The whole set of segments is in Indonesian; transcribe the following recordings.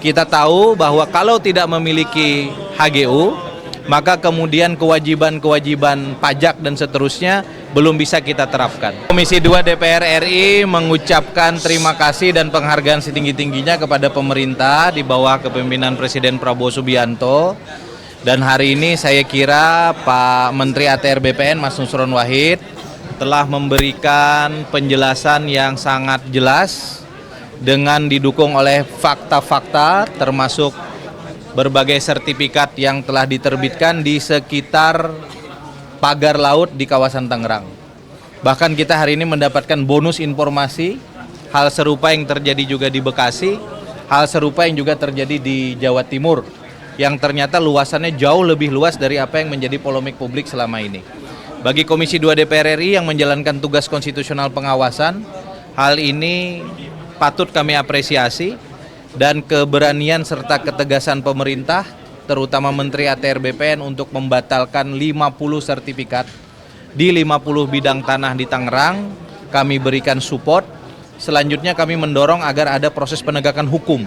Kita tahu bahwa kalau tidak memiliki HGU, maka kemudian kewajiban-kewajiban pajak dan seterusnya belum bisa kita terapkan. Komisi 2 DPR RI mengucapkan terima kasih dan penghargaan setinggi-tingginya kepada pemerintah di bawah kepemimpinan Presiden Prabowo Subianto. Dan hari ini saya kira Pak Menteri ATR BPN Mas Nusron Wahid telah memberikan penjelasan yang sangat jelas dengan didukung oleh fakta-fakta termasuk berbagai sertifikat yang telah diterbitkan di sekitar pagar laut di kawasan Tangerang. Bahkan kita hari ini mendapatkan bonus informasi hal serupa yang terjadi juga di Bekasi, hal serupa yang juga terjadi di Jawa Timur, yang ternyata luasannya jauh lebih luas dari apa yang menjadi polemik publik selama ini. Bagi Komisi 2 DPR RI yang menjalankan tugas konstitusional pengawasan, hal ini patut kami apresiasi dan keberanian serta ketegasan pemerintah, terutama Menteri ATR BPN untuk membatalkan 50 sertifikat di 50 bidang tanah di Tangerang, kami berikan support. Selanjutnya kami mendorong agar ada proses penegakan hukum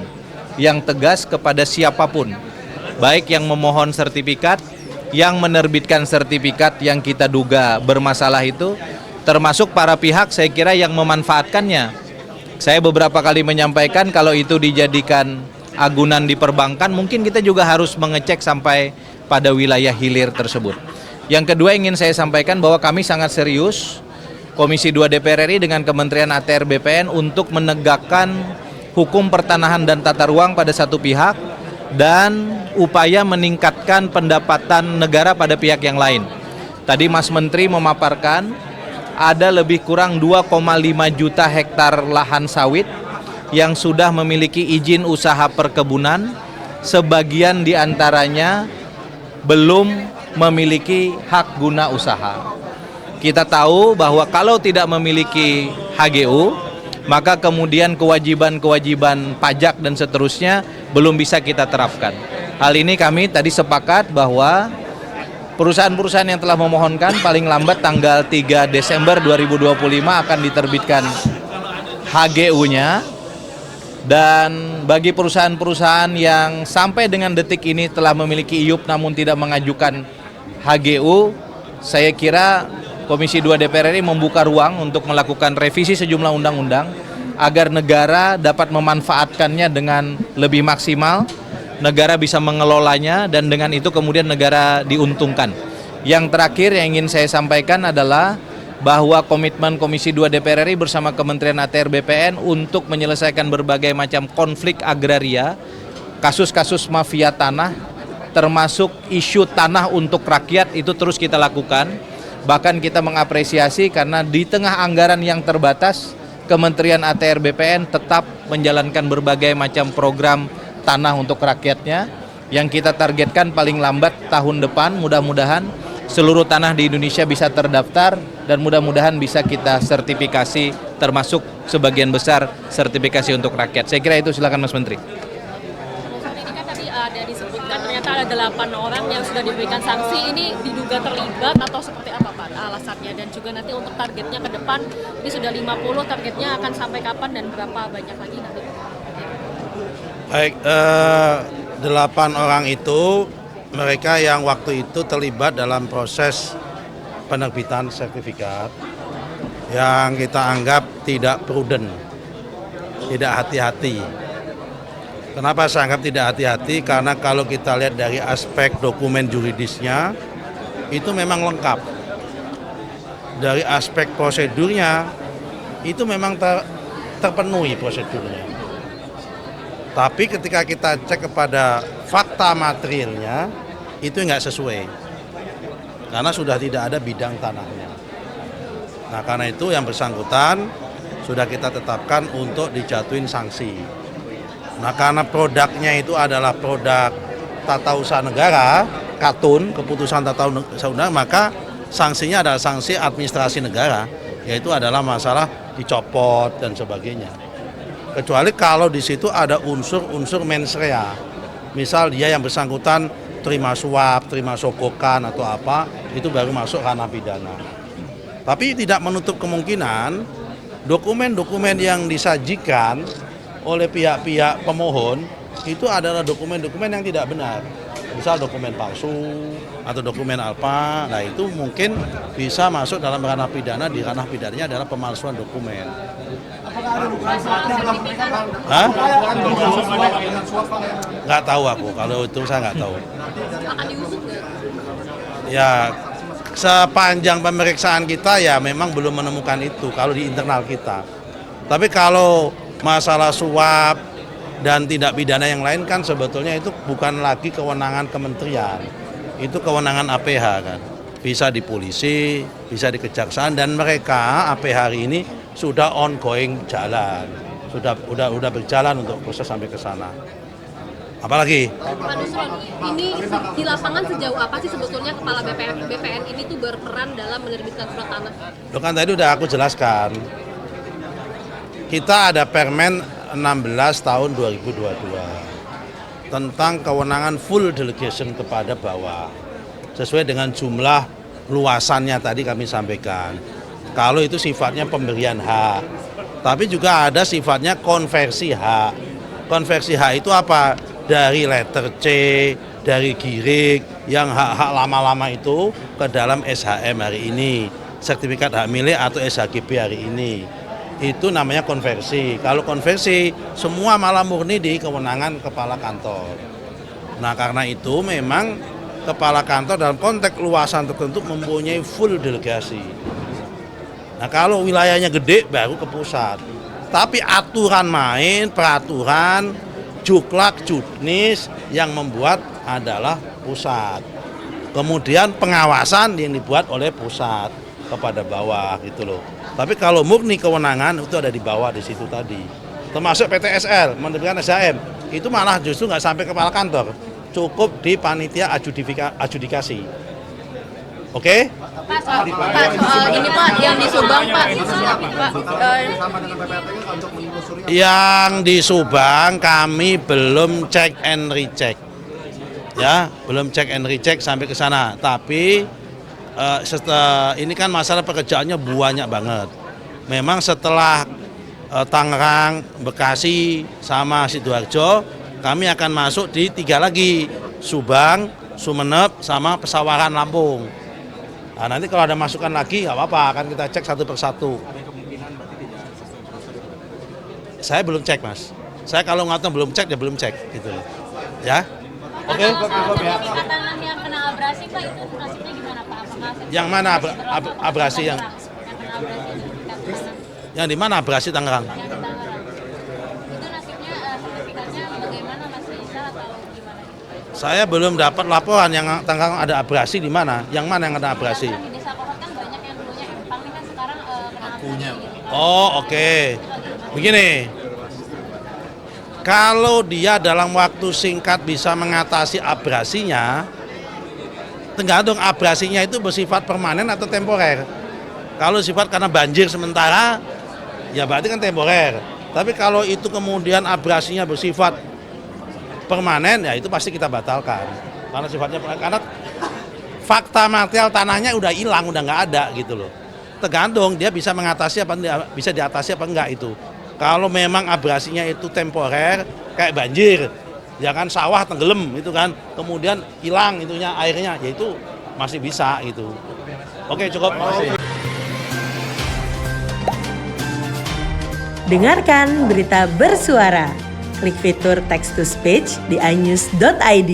yang tegas kepada siapapun, baik yang memohon sertifikat, yang menerbitkan sertifikat yang kita duga bermasalah itu, termasuk para pihak saya kira yang memanfaatkannya. Saya beberapa kali menyampaikan kalau itu dijadikan agunan di perbankan, mungkin kita juga harus mengecek sampai pada wilayah hilir tersebut. Yang kedua ingin saya sampaikan bahwa kami sangat serius, Komisi 2 DPR RI dengan Kementerian ATR BPN untuk menegakkan hukum pertanahan dan tata ruang pada satu pihak dan upaya meningkatkan pendapatan negara pada pihak yang lain. Tadi Mas Menteri memaparkan ada lebih kurang 2,5 juta hektar lahan sawit yang sudah memiliki izin usaha perkebunan, sebagian diantaranya belum memiliki hak guna usaha. Kita tahu bahwa kalau tidak memiliki HGU, maka kemudian kewajiban-kewajiban pajak dan seterusnya belum bisa kita terapkan. Hal ini kami tadi sepakat bahwa perusahaan-perusahaan yang telah memohonkan paling lambat tanggal 3 Desember 2025 akan diterbitkan HGU-nya. Dan bagi perusahaan-perusahaan yang sampai dengan detik ini telah memiliki IUP namun tidak mengajukan HGU, saya kira Komisi 2 DPR RI membuka ruang untuk melakukan revisi sejumlah undang-undang agar negara dapat memanfaatkannya dengan lebih maksimal, negara bisa mengelolanya, dan dengan itu kemudian negara diuntungkan. Yang terakhir yang ingin saya sampaikan adalah bahwa komitmen Komisi 2 DPR RI bersama Kementerian ATR BPN untuk menyelesaikan berbagai macam konflik agraria, kasus-kasus mafia tanah, termasuk isu tanah untuk rakyat itu terus kita lakukan. Bahkan kita mengapresiasi karena di tengah anggaran yang terbatas, Kementerian ATR BPN tetap menjalankan berbagai macam program tanah untuk rakyatnya yang kita targetkan paling lambat tahun depan mudah-mudahan seluruh tanah di Indonesia bisa terdaftar dan mudah-mudahan bisa kita sertifikasi, termasuk sebagian besar sertifikasi untuk rakyat. Saya kira itu, silakan Mas Menteri. Ini kan tadi ada disebutkan ternyata ada 8 orang yang sudah diberikan sanksi, ini diduga terlibat atau seperti apa Pak alasannya, dan juga nanti untuk targetnya ke depan ini sudah 50, targetnya akan sampai kapan dan berapa banyak lagi nanti? Baik, 8 orang itu mereka yang waktu itu terlibat dalam proses penerbitan sertifikat yang kita anggap tidak prudent, tidak hati-hati. Kenapa saya anggap tidak hati-hati? Karena kalau kita lihat dari aspek dokumen juridisnya itu memang lengkap. Dari aspek prosedurnya itu memang terpenuhi prosedurnya. Tapi ketika kita cek kepada fakta materialnya itu nggak sesuai. Karena sudah tidak ada bidang tanahnya. Nah, karena itu yang bersangkutan sudah kita tetapkan untuk dijatuhin sanksi. Nah, karena produknya itu adalah produk tata usaha negara, KATUN, keputusan tata usaha negara, maka sanksinya adalah sanksi administrasi negara, yaitu adalah masalah dicopot dan sebagainya. Kecuali kalau di situ ada unsur-unsur mens rea. Misal dia yang bersangkutan terima suap, terima sogokan atau apa, itu baru masuk ranah pidana. Tapi tidak menutup kemungkinan dokumen-dokumen yang disajikan oleh pihak-pihak pemohon itu adalah dokumen-dokumen yang tidak benar. Misal dokumen palsu atau dokumen apa, nah itu mungkin bisa masuk dalam ranah pidana. Di ranah pidananya adalah pemalsuan dokumen. Hah? Nggak tahu aku, kalau itu saya nggak tahu. Akan diusut nggak? Ya, sepanjang pemeriksaan kita ya memang belum menemukan itu kalau di internal kita. Tapi kalau masalah suap dan tindak pidana yang lain kan sebetulnya itu bukan lagi kewenangan kementerian. Itu kewenangan APH kan. Bisa di polisi, bisa di kejaksaan, dan mereka APH hari ini sudah ongoing jalan. Sudah berjalan untuk proses sampai ke sana. Apalagi? Pak Nusron, ini di lapangan sejauh apa sih sebetulnya Kepala BPN ini tuh berperan dalam menerbitkan surat tanah? Loh kan tadi udah aku jelaskan. Kita ada Permen 16 tahun 2022 tentang kewenangan full delegation kepada bawah. Sesuai dengan jumlah luasannya tadi kami sampaikan. Kalau itu sifatnya pemberian hak. Tapi juga ada sifatnya konversi hak. Konversi hak itu apa? Dari letter C, dari girik, yang hak-hak lama-lama itu ke dalam SHM hari ini, sertifikat hak milik atau SHGB hari ini. Itu namanya konversi. Kalau konversi, semua malah murni di kewenangan kepala kantor. Nah, karena itu memang kepala kantor dalam konteks luasan tertentu mempunyai full delegasi. Nah, kalau wilayahnya gede baru ke pusat. Tapi aturan main, peraturan, juklak, juknis yang membuat adalah pusat. Kemudian pengawasan yang dibuat oleh pusat kepada bawah gitu loh. Tapi kalau murni kewenangan itu ada di bawah di situ tadi. Termasuk PTSL, menerbitkan SHM, itu malah justru nggak sampai kepala kantor. Cukup di panitia adjudikasi. Oke? Pak, soal ini Pak, yang di Subang Pak, Yang di Subang kami belum cek and recheck. Ya, belum cek and recheck sampai ke sana. Tapi ini kan masalah pekerjaannya banyak banget. Memang setelah Tangerang, Bekasi, sama Sidoarjo, kami akan masuk di 3 lagi, Subang, Sumeneb, sama Pesawaran Lampung. Nah, nanti kalau ada masukan lagi, nggak apa-apa, akan kita cek satu persatu. Saya belum cek, Mas. Saya kalau nggak tahu belum cek, ya belum cek, gitu loh. Ya, oke. tangan yang kena abrasi Pak, itu nasibnya gimana Pak? Yang mana abrasi yang di mana abrasi Tangerang? Yang di Tangerang. Itu nasibnya sertifikatnya bagaimana, masih bisa atau gimana? Saya belum dapat laporan yang Tangerang ada abrasi di mana. Yang mana yang ada abrasi? Di Desa Kohor kan banyak yang dulunya empang, ini kan sekarang kena abrasi gitu. Oh, oke. Begini. Kalau dia dalam waktu singkat bisa mengatasi abrasinya, tergantung abrasinya itu bersifat permanen atau temporer. Kalau sifat karena banjir sementara, ya berarti kan temporer. Tapi kalau itu kemudian abrasinya bersifat permanen, ya itu pasti kita batalkan. Karena sifatnya karena fakta material tanahnya udah hilang, udah nggak ada gitu loh. Tergantung dia bisa mengatasi apa, bisa diatasi apa enggak itu. Kalau memang abrasinya itu temporer, kayak banjir, ya kan sawah tenggelam itu kan, kemudian hilang itunya airnya, ya itu masih bisa gitu. Oke, cukup. Dengarkan berita bersuara. Klik fitur text to speech di inews.id.